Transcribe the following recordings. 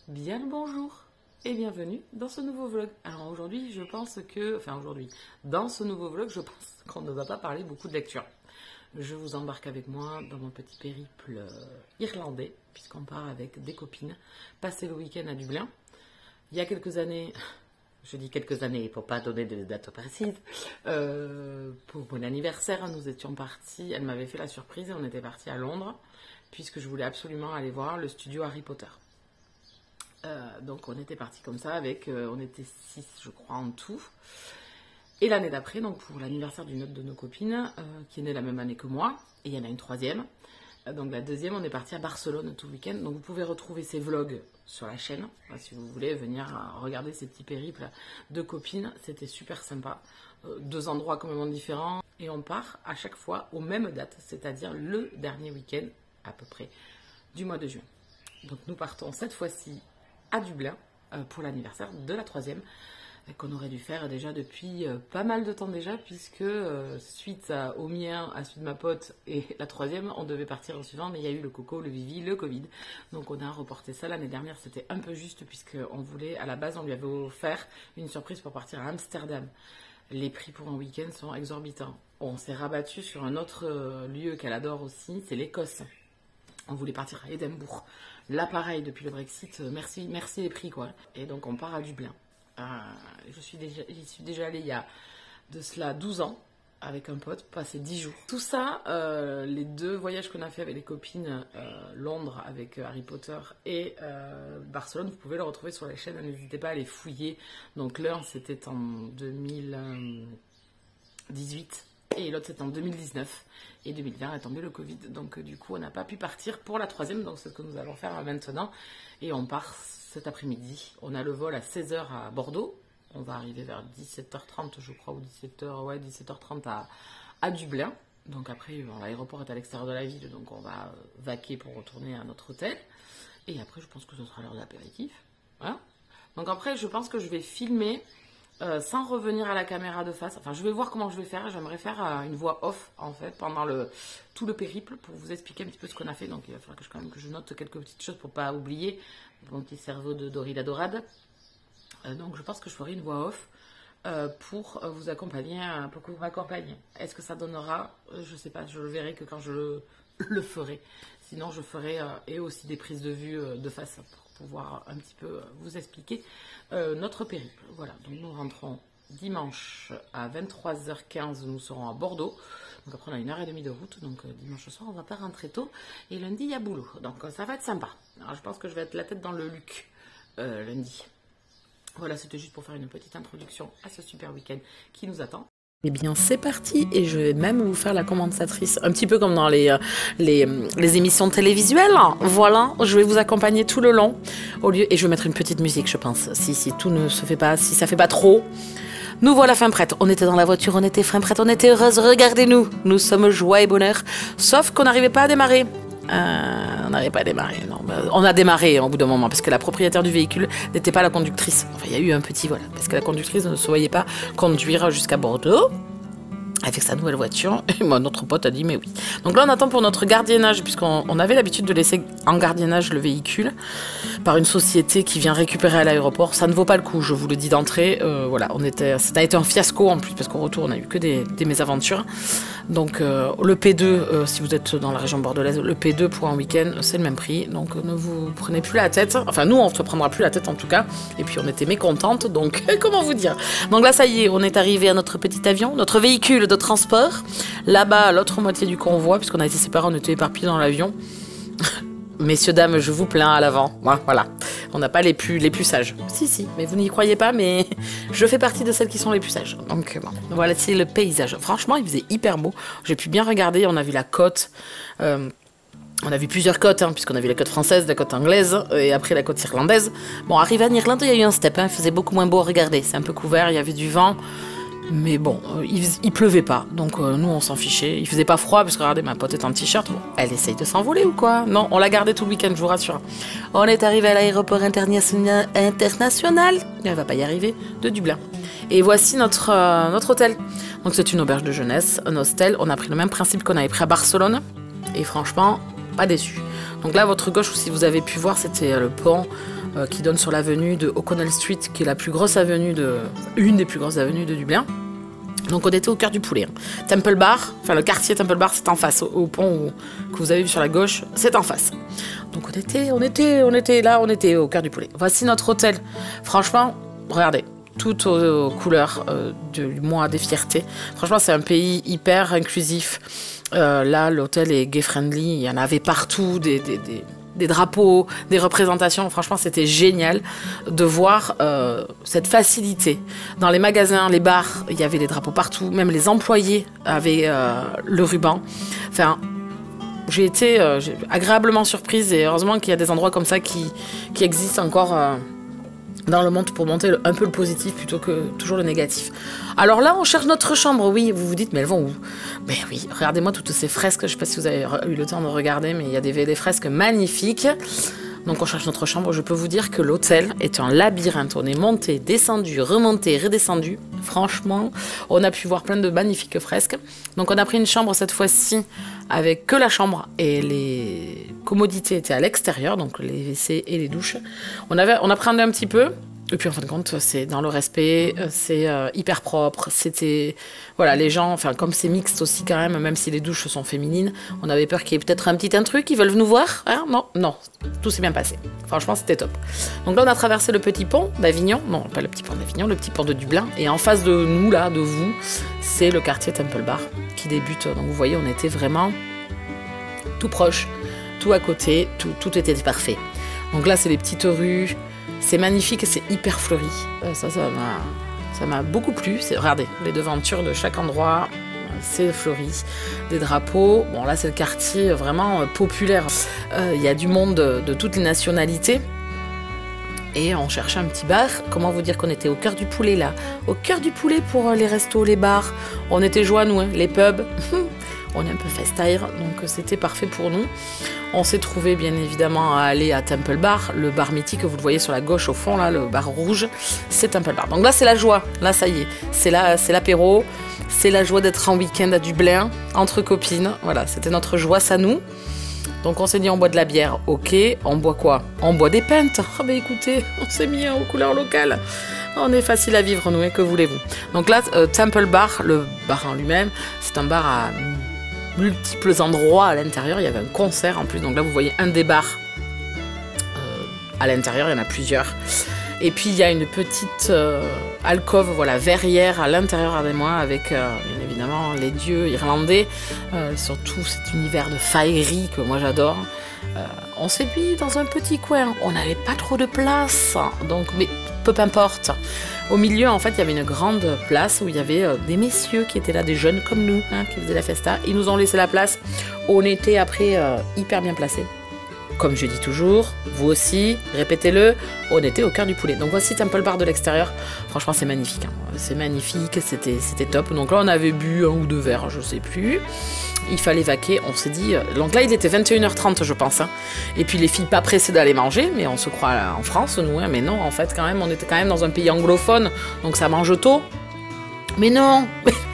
Bien le bonjour et bienvenue dans ce nouveau vlog. Alors aujourd'hui, dans ce nouveau vlog, je pense qu'on ne va pas parler beaucoup de lecture. Je vous embarque avec moi dans mon petit périple irlandais, puisqu'on part avec des copines, passer le week-end à Dublin. Il y a quelques années, je dis quelques années pour pas donner de date précise, pour mon anniversaire, nous étions partis, elle m'avait fait la surprise et on était partis à Londres, puisque je voulais absolument aller voir le studio Harry Potter. Donc on était partis comme ça avec, on était 6 je crois en tout. Et l'année d'après, donc pour l'anniversaire d'une autre de nos copines, qui est née la même année que moi, et il y en a une troisième. Donc la deuxième, on est parti à Barcelone tout le week-end. Donc vous pouvez retrouver ces vlogs sur la chaîne, si vous voulez venir regarder ces petits périples de copines. C'était super sympa. Deux endroits complètement différents. Et on part à chaque fois aux mêmes dates, c'est-à-dire le dernier week-end à peu près du mois de juin. Donc nous partons cette fois-ci à Dublin pour l'anniversaire de la troisième qu'on aurait dû faire déjà depuis pas mal de temps déjà, puisque suite au mien, à celui de ma pote et la troisième, on devait partir au suivant, mais il y a eu le coco, le Vivi, le Covid. Donc on a reporté ça. L'année dernière, c'était un peu juste, puisqu'on voulait, à la base, on lui avait offert une surprise pour partir à Amsterdam. Les prix pour un week-end sont exorbitants. On s'est rabattu sur un autre lieu qu'elle adore aussi, c'est l'Écosse. On voulait partir à Édimbourg. Là, pareil, depuis le Brexit, merci les prix, quoi. Et donc, on part à Dublin. J'y suis déjà allée il y a de cela 12 ans, avec un pote, passer 10 jours. Tout ça, les deux voyages qu'on a fait avec les copines, Londres avec Harry Potter et Barcelone, vous pouvez le retrouver sur la chaîne, n'hésitez pas à les fouiller. Donc, l'un, c'était en 2018. Et l'autre c'était en 2019 et 2020 est tombé le Covid, donc du coup on n'a pas pu partir pour la troisième, donc c'est ce que nous allons faire maintenant et on part cet après-midi. On a le vol à 16 h à Bordeaux, on va arriver vers 17 h 30 je crois, ou 17 h, ouais 17 h 30 à Dublin. Donc après l'aéroport est à l'extérieur de la ville, donc on va vaquer pour retourner à notre hôtel et après je pense que ce sera l'heure de l'apéritif. Voilà. Donc après je pense que je vais filmer sans revenir à la caméra de face. Enfin, je vais voir comment je vais faire. J'aimerais faire une voix off, en fait, pendant tout le périple, pour vous expliquer un petit peu ce qu'on a fait. Donc, il va falloir que je note quelques petites choses pour ne pas oublier mon petit cerveau de Dory la Dorade. Donc, je pense que je ferai une voix off pour vous accompagner, pour que vous m'accompagniez. Est-ce que ça donnera? Je ne sais pas, je le verrai que quand je le ferai. Sinon, je ferai et aussi des prises de vue de face pour pouvoir un petit peu vous expliquer notre périple. Voilà, donc nous rentrons dimanche à 23 h 15, nous serons à Bordeaux. Donc après on a 1 h 30 de route, donc dimanche soir on va pas rentrer tôt. Et lundi il y a boulot, donc ça va être sympa. Alors je pense que je vais être la tête dans le luc lundi. Voilà, c'était juste pour faire une petite introduction à ce super week-end qui nous attend. Eh bien, c'est parti, et je vais même vous faire la commentatrice, un petit peu comme dans les émissions télévisuelles. Voilà, je vais vous accompagner tout le long, et je vais mettre une petite musique, je pense, si tout ne se fait pas, si ça fait pas trop. Nous voilà fin prête, on était dans la voiture, on était fin prête, on était heureuse, regardez-nous, nous sommes joie et bonheur, sauf qu'on n'arrivait pas à démarrer. On n'arrivait pas à démarrer, non. On a démarré au bout d'un moment parce que la propriétaire du véhicule n'était pas la conductrice. Enfin, il y a eu un petit voilà, parce que la conductrice ne se voyait pas conduire jusqu'à Bordeaux avec sa nouvelle voiture. Et moi, notre pote a dit mais oui. Donc là, on attend pour notre gardiennage, puisqu'on avait l'habitude de laisser en gardiennage le véhicule par une société qui vient récupérer à l'aéroport. Ça ne vaut pas le coup, je vous le dis d'entrée. Voilà, ça a été un fiasco en plus, parce qu'au retour, on n'a eu que des mésaventures. Donc le P2, si vous êtes dans la région bordelaise, le P2 pour un week-end, c'est le même prix. Donc ne vous prenez plus la tête. Enfin, nous, on ne se prendra plus la tête en tout cas. Et puis, on était mécontentes, donc comment vous dire. Donc là, ça y est, on est arrivé à notre petit avion, notre véhicule de transport. Là-bas, à l'autre moitié du convoi, puisqu'on a été séparés, on était éparpillés dans l'avion. Messieurs, dames, je vous plains à l'avant. Voilà. On n'a pas les plus sages. Si, mais vous n'y croyez pas, mais je fais partie de celles qui sont les plus sages. Donc, bon. Voilà, c'est le paysage. Franchement, il faisait hyper beau. J'ai pu bien regarder. On a vu la côte. On a vu plusieurs côtes, puisqu'on a vu la côte française, la côte anglaise, et après la côte irlandaise. Bon, arrivé en Irlande, il y a eu un step. Il faisait beaucoup moins beau à regarder. C'est un peu couvert, il y avait du vent. Mais bon, il pleuvait pas, donc nous on s'en fichait. Il faisait pas froid, parce que regardez, ma pote est en t-shirt. Bon, elle essaye de s'envoler ou quoi? Non, on l'a gardée tout le week-end, je vous rassure. On est arrivé à l'aéroport international, elle va pas y arriver, de Dublin. Et voici notre hôtel. Donc c'est une auberge de jeunesse, un hostel. On a pris le même principe qu'on avait pris à Barcelone. Et franchement, pas déçu. Donc là, à votre gauche, si vous avez pu voir, c'était le pont qui donne sur l'avenue de O'Connell Street, qui est la plus grosse avenue une des plus grosses avenues de Dublin. Donc on était au cœur du poulet. Temple Bar, enfin le quartier Temple Bar, c'est en face, au pont que vous avez vu sur la gauche, c'est en face. Donc on était là, on était au cœur du poulet. Voici notre hôtel. Franchement, regardez, tout aux couleurs du mois des fiertés. Franchement, c'est un pays hyper inclusif. Là, l'hôtel est gay-friendly, il y en avait partout, des drapeaux, des représentations. Franchement, c'était génial de voir cette facilité. Dans les magasins, les bars, il y avait des drapeaux partout. Même les employés avaient le ruban. Enfin, j'ai été agréablement surprise et heureusement qu'il y a des endroits comme ça qui existent encore dans le monde pour monter un peu le positif plutôt que toujours le négatif. Alors là, on cherche notre chambre. Oui, vous vous dites, mais elles vont où? Ben oui, regardez-moi toutes ces fresques. Je ne sais pas si vous avez eu le temps de regarder, mais il y a des fresques magnifiques. Donc on cherche notre chambre. Je peux vous dire que l'hôtel est un labyrinthe. On est monté, descendu, remonté, redescendu. Franchement, on a pu voir plein de magnifiques fresques. Donc on a pris une chambre cette fois-ci avec que la chambre et les commodités étaient à l'extérieur, donc les WC et les douches. On appréhendait un petit peu. Et puis en fin de compte, c'est dans le respect, c'est hyper propre. C'était, voilà, les gens, enfin comme c'est mixte aussi quand même si les douches sont féminines, on avait peur qu'il y ait peut-être un petit intrus qui veulent nous voir. Hein, non, tout s'est bien passé. Franchement, c'était top. Donc là, on a traversé le petit pont d'Avignon, non pas le petit pont d'Avignon, le petit pont de Dublin. Et en face de nous, là, de vous, c'est le quartier Temple Bar qui débute. Donc vous voyez, on était vraiment tout proche, tout à côté, tout était parfait. Donc là, c'est les petites rues. C'est magnifique et c'est hyper fleuri. Ça m'a beaucoup plu. Regardez, les devantures de chaque endroit, c'est fleuri. Des drapeaux. Bon, là, c'est le quartier vraiment populaire. Il y a du monde de toutes les nationalités. Et on cherchait un petit bar. Comment vous dire qu'on était au cœur du poulet, là? Au cœur du poulet pour les restos, les bars. On était joie, nous, hein, les pubs. On est un peu festaire, donc c'était parfait pour nous. On s'est trouvé bien évidemment à aller à Temple Bar, le bar mythique, vous le voyez sur la gauche au fond, là, le bar rouge, c'est Temple Bar. Donc là, c'est la joie, là, ça y est, c'est l'apéro, c'est la joie d'être en week-end à Dublin, entre copines, voilà, c'était notre joie, ça nous. Donc on s'est dit, on boit de la bière, ok, on boit quoi? On boit des pintes. Ah ben écoutez, on s'est mis aux couleurs locales. On est facile à vivre, nous, et que voulez-vous? Donc là, Temple Bar, le bar en lui-même, c'est un bar à multiples endroits à l'intérieur. Il y avait un concert en plus, donc là vous voyez un des bars à l'intérieur, il y en a plusieurs. Et puis il y a une petite alcôve, voilà, verrière à l'intérieur avec bien évidemment les dieux irlandais, surtout cet univers de faillerie que moi j'adore. On s'est mis dans un petit coin, on n'avait pas trop de place, donc mais peu importe. Au milieu, en fait, il y avait une grande place où il y avait des messieurs qui étaient là, des jeunes comme nous, hein, qui faisaient la festa. Ils nous ont laissé la place. On était après hyper bien placés. Comme je dis toujours, vous aussi, répétez-le, on était au cœur du poulet. Donc voici Temple Bar de l'extérieur. Franchement, c'est magnifique. Hein. C'est magnifique, c'était top. Donc là, on avait bu un ou deux verres, je sais plus. Il fallait vaquer, on s'est dit... Donc là, il était 21h30, je pense. Hein. Et puis les filles pas pressées d'aller manger, mais on se croit en France, nous. Hein. Mais non, en fait, quand même, on était quand même dans un pays anglophone, donc ça mange tôt. Mais non,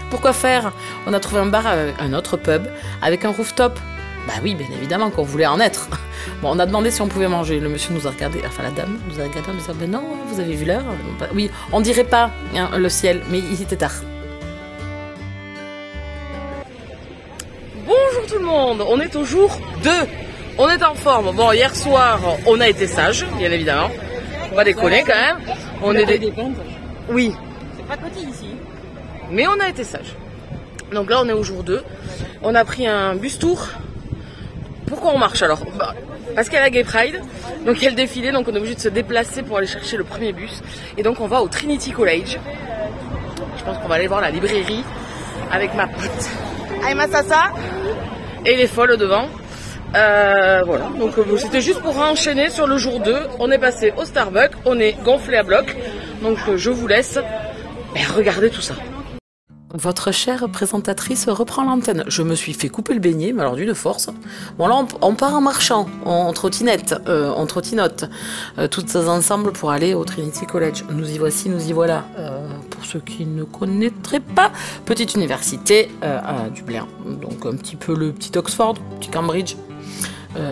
pourquoi faire? On a trouvé un bar, un autre pub, avec un rooftop. Bah oui, bien évidemment qu'on voulait en être. Bon, on a demandé si on pouvait manger. Le monsieur nous a regardé, enfin la dame nous a regardé en disant « Ben non, vous avez vu l'heure ?» Oui, on dirait pas hein, le ciel, mais il était tard. Bonjour tout le monde, on est au jour 2. On est en forme. Bon, hier soir, on a été sage, bien évidemment. On va déconner quand même. On est des pintes. Oui. C'est pas petit ici. Mais on a été sage. Donc là, on est au jour 2. On a pris un bus tour. Pourquoi on marche alors? Parce qu'il y a la Gay Pride, donc il y a le défilé, donc on est obligé de se déplacer pour aller chercher le premier bus. Et donc on va au Trinity College. Je pense qu'on va aller voir la librairie avec ma pote Aïma Sassa et les folles devant. Voilà, donc c'était juste pour enchaîner sur le jour 2. On est passé au Starbucks, on est gonflé à bloc. Donc je vous laisse regarder tout ça. Votre chère présentatrice reprend l'antenne. Je me suis fait couper le beignet, mais alors d'une force. Bon là, on part en marchant, en trottinette, on trottinote, toutes ensemble pour aller au Trinity College. Nous y voici, nous y voilà. Pour ceux qui ne connaîtraient pas, petite université à Dublin. Donc un petit peu le petit Oxford, petit Cambridge.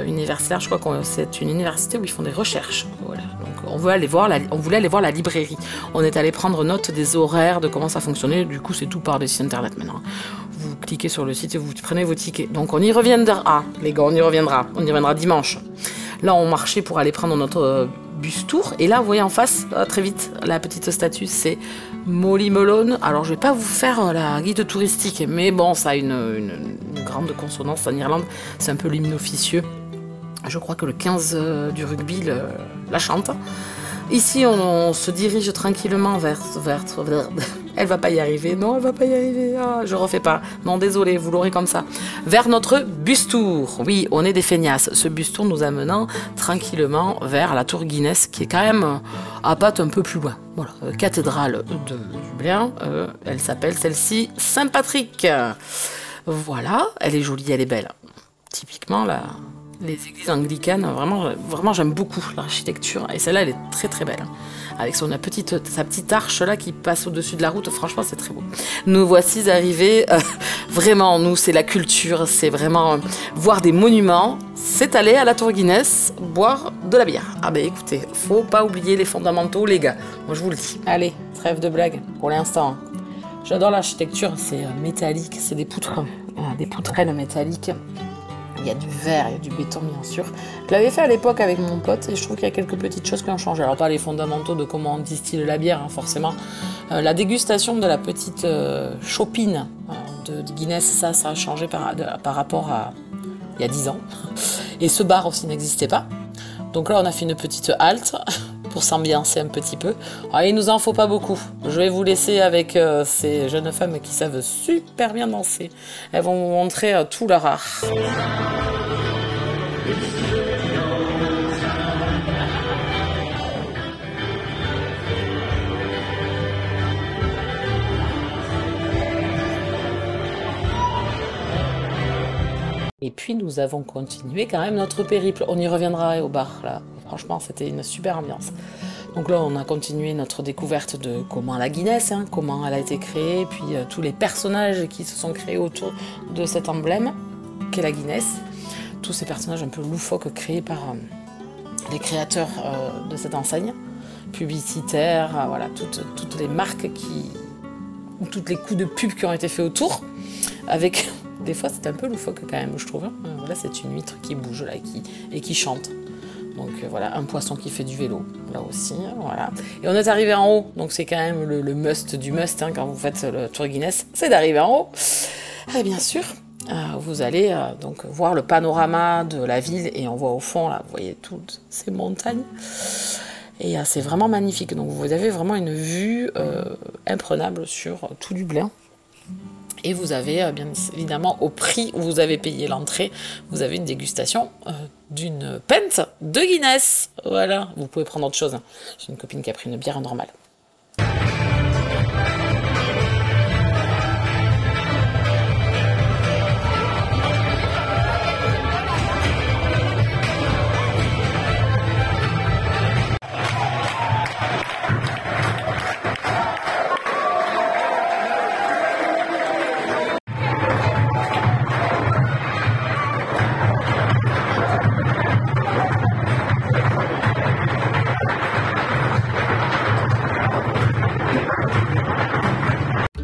Universitaire, je crois que c'est une université où ils font des recherches. Voilà. Donc on voulait aller voir la librairie. On est allé prendre note des horaires, de comment ça fonctionnait. Du coup, c'est tout par des sites internet maintenant. Vous cliquez sur le site et vous prenez vos tickets. Donc on y reviendra, les gars, on y reviendra dimanche. Là, on marchait pour aller prendre notre bus tour. Et là, vous voyez en face, très vite, la petite statue, c'est Molly Malone. Alors, je vais pas vous faire la guide touristique, mais bon, ça a une grande consonance en Irlande. C'est un peu l'hymne officieux. Je crois que le 15 du rugby la chante. Ici, on se dirige tranquillement vers... Elle va pas y arriver. Non, elle va pas y arriver. Ah, je refais pas. Non, désolé, vous l'aurez comme ça. Vers notre bus tour. Oui, on est des feignasses. Ce bus tour nous amenant tranquillement vers la tour Guinness, qui est quand même à Bath un peu plus loin. Voilà, cathédrale de Dublin. Elle s'appelle celle-ci Saint-Patrick. Voilà, elle est jolie, elle est belle. Typiquement, les églises anglicanes, vraiment j'aime beaucoup l'architecture. Et celle-là, elle est très très belle. Avec sa petite arche là qui passe au-dessus de la route, franchement c'est très beau. Nous voici arrivés, vraiment nous c'est la culture, c'est vraiment voir des monuments, c'est aller à la tour Guinness, boire de la bière. Ah ben écoutez, faut pas oublier les fondamentaux les gars, moi je vous le dis. Allez, trêve de blague pour l'instant. J'adore l'architecture, c'est métallique, c'est des poutrelles métalliques. Il y a du verre, il y a du béton bien sûr. Je l'avais fait à l'époque avec mon pote et je trouve qu'il y a quelques petites choses qui ont changé. Alors pas les fondamentaux de comment on distille la bière, hein, forcément. La dégustation de la petite chopine de Guinness, ça a changé par rapport à il y a 10 ans. Et ce bar aussi n'existait pas. Donc là on a fait une petite halte pour s'ambiancer un petit peu. Alors, il nous en faut pas beaucoup. Je vais vous laisser avec ces jeunes femmes qui savent super bien danser. Elles vont vous montrer tout leur art. Et puis nous avons continué quand même notre périple. On y reviendra au bar là. Franchement, c'était une super ambiance. Donc là, on a continué notre découverte de comment la Guinness, hein, comment elle a été créée, puis tous les personnages qui se sont créés autour de cet emblème qu'est la Guinness. Tous ces personnages un peu loufoques créés par les créateurs de cette enseigne, publicitaires, voilà, toutes les marques ou tous les coups de pub qui ont été faits autour, avec... Des fois, c'est un peu loufoque quand même, je trouve. Voilà, c'est une huître qui bouge là et qui chante. Donc voilà, un poisson qui fait du vélo, là aussi, voilà. Et on est arrivé en haut, donc c'est quand même le must du must, hein, quand vous faites le Tour Guinness, c'est d'arriver en haut. Et bien sûr, vous allez donc voir le panorama de la ville, et on voit au fond, là, vous voyez toutes ces montagnes. Et c'est vraiment magnifique, donc vous avez vraiment une vue imprenable sur tout Dublin. Et vous avez, bien évidemment, au prix où vous avez payé l'entrée, vous avez une dégustation d'une pinte de Guinness. Voilà, vous pouvez prendre autre chose. J'ai une copine qui a pris une bière normale.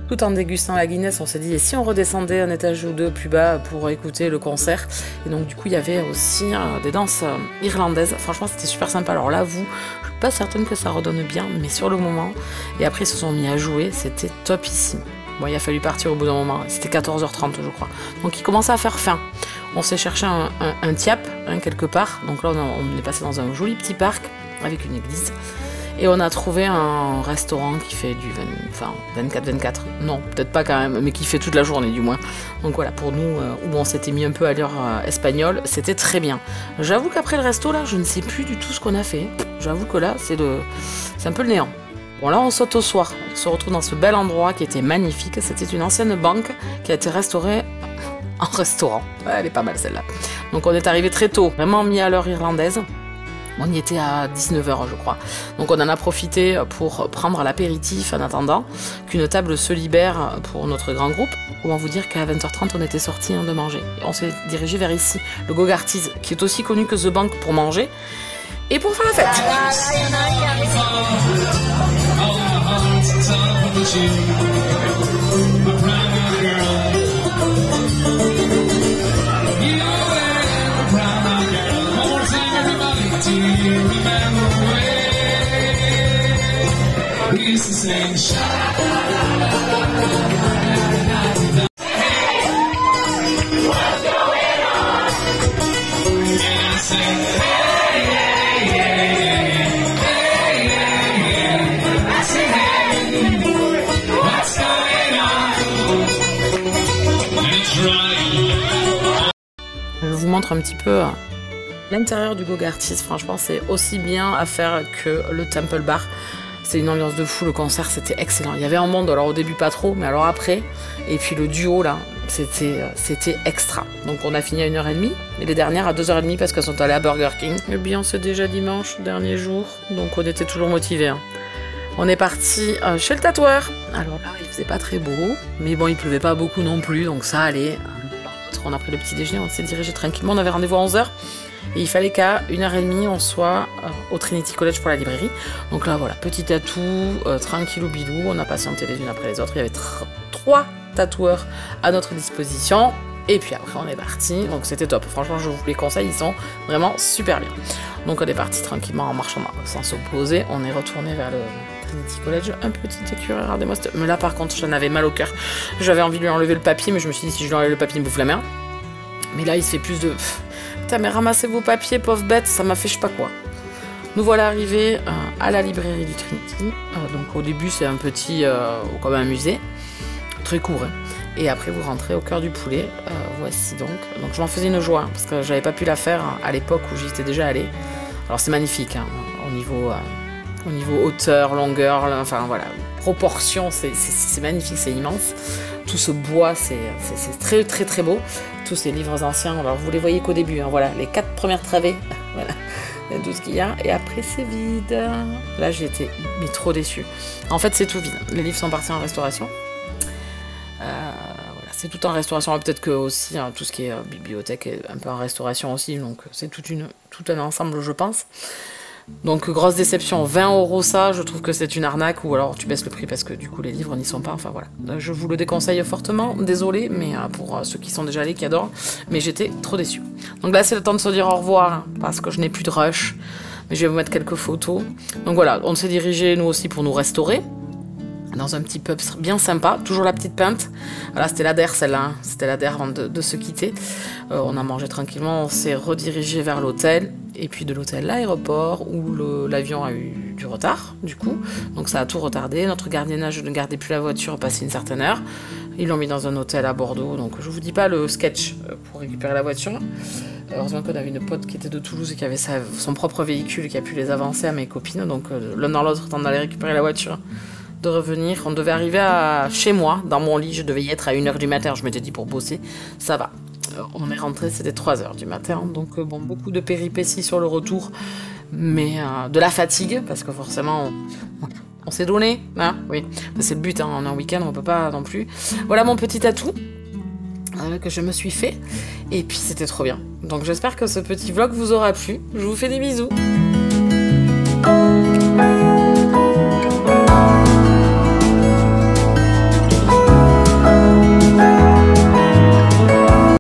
Tout en dégustant la Guinness, on s'est dit, et si on redescendait un étage ou deux plus bas pour écouter le concert? Et donc du coup, il y avait aussi des danses irlandaises. Franchement, c'était super sympa. Alors là, je suis pas certaine que ça redonne bien, mais sur le moment, et après ils se sont mis à jouer, c'était topissime. Bon, il a fallu partir au bout d'un moment, c'était 14h30 je crois. Donc il commençait à faire faim. On s'est cherché un tiap, quelque part. Donc là, on est passé dans un joli petit parc avec une église. Et on a trouvé un restaurant qui fait du 24-24. Non, peut-être pas quand même, mais qui fait toute la journée du moins. Donc voilà, pour nous, où on s'était mis un peu à l'heure espagnole, c'était très bien. J'avoue qu'après le resto, là, je ne sais plus du tout ce qu'on a fait. J'avoue que là, c'est un peu le néant. Bon, là, on saute au soir. On se retrouve dans ce bel endroit qui était magnifique. C'était une ancienne banque qui a été restaurée en restaurant. Ouais, elle est pas mal celle-là. Donc on est arrivé très tôt, vraiment mis à l'heure irlandaise. On y était à 19h je crois. Donc on en a profité pour prendre l'apéritif en attendant qu'une table se libère pour notre grand groupe. Comment vous dire qu'à 20h30 on était sortis de manger. Et on s'est dirigé vers ici, le Gogarty's, qui est aussi connu que The Bank pour manger et pour faire la fête. Je vous montre un petit peu l'intérieur du Gog Artist. Franchement, c'est aussi bien à faire que le Temple Bar. C'est une ambiance de fou, le concert c'était excellent. Il y avait un monde, alors au début pas trop, mais alors après, et puis le duo là, c'était extra. Donc on a fini à 1h30, et les dernières à 2h30 parce qu'elles sont allées à Burger King. Eh bien c'est déjà dimanche, dernier jour, donc on était toujours motivés. Hein. On est parti chez le tatoueur. Alors là, il faisait pas très beau, mais bon, il pleuvait pas beaucoup non plus, donc ça allait. On a pris le petit déjeuner, on s'est dirigé tranquillement, on avait rendez-vous à 11h. Et il fallait qu'à 1h30 on soit au Trinity College pour la librairie. Donc là voilà, petit tatou, tranquille ou bilou, on a patienté les unes après les autres. Il y avait 3 tatoueurs à notre disposition. Et puis après on est parti, donc c'était top. Franchement je vous les conseille, ils sont vraiment super bien. Donc on est parti tranquillement en marchant sans s'opposer. On est retourné vers le Trinity College, un petit écureuil à des mostes. Mais là par contre j'en avais mal au cœur. J'avais envie de lui enlever le papier, mais je me suis dit si je lui enlève le papier il me bouffe la main. Mais là il se fait plus de... Putain mais ramassez vos papiers, pauvre bête, ça m'a fait je sais pas quoi. Nous voilà arrivés à la librairie du Trinity. Donc au début c'est un petit, comme un musée, très court. Hein. Et après vous rentrez au cœur du poulet. Voici donc. Donc je m'en faisais une joie, parce que j'avais pas pu la faire à l'époque où j'y étais déjà allée. Alors c'est magnifique, hein, au niveau hauteur, longueur, enfin voilà, proportion, c'est magnifique, c'est immense. Tout ce bois, c'est très très très beau. Tous ces livres anciens, alors vous les voyez qu'au début, hein, voilà, les 4 premières travées, voilà, tout ce qu'il y a, et après c'est vide. Là j'ai été mais trop déçue. En fait c'est tout vide, les livres sont partis en restauration. Voilà, c'est tout en restauration, peut-être que aussi hein, tout ce qui est bibliothèque est un peu en restauration aussi, donc c'est tout un ensemble je pense. Donc grosse déception, 20 € ça, je trouve que c'est une arnaque, ou alors tu baisses le prix parce que du coup les livres n'y sont pas, enfin voilà. Je vous le déconseille fortement, désolé, mais pour ceux qui sont déjà allés, qui adorent, mais j'étais trop déçue. Donc là c'est le temps de se dire au revoir, hein, parce que je n'ai plus de rush, mais je vais vous mettre quelques photos. Donc voilà, on s'est dirigé nous aussi pour nous restaurer, dans un petit pub bien sympa, toujours la petite pinte. Voilà, c'était la DER celle-là, hein. C'était la DER avant de se quitter. On a mangé tranquillement, on s'est redirigé vers l'hôtel, et puis de l'hôtel l'aéroport, où l'avion a eu du retard, du coup. Donc ça a tout retardé, notre gardiennage ne gardait plus la voiture passé une certaine heure. Ils l'ont mis dans un hôtel à Bordeaux, donc je vous dis pas le sketch pour récupérer la voiture. Heureusement qu'on avait une pote qui était de Toulouse et qui avait son propre véhicule, qui a pu les avancer à mes copines, donc l'un dans l'autre, temps d'aller récupérer la voiture, de revenir. On devait arriver chez moi, dans mon lit, je devais y être à 1h du matin, je m'étais dit pour bosser, ça va. On est rentré, c'était 3h du matin, donc bon, beaucoup de péripéties sur le retour, mais de la fatigue, parce que forcément, on s'est donné, hein, oui, c'est le but, hein, on est en week-end, on peut pas non plus. Voilà mon petit tatou que je me suis fait, et puis c'était trop bien. Donc j'espère que ce petit vlog vous aura plu, je vous fais des bisous.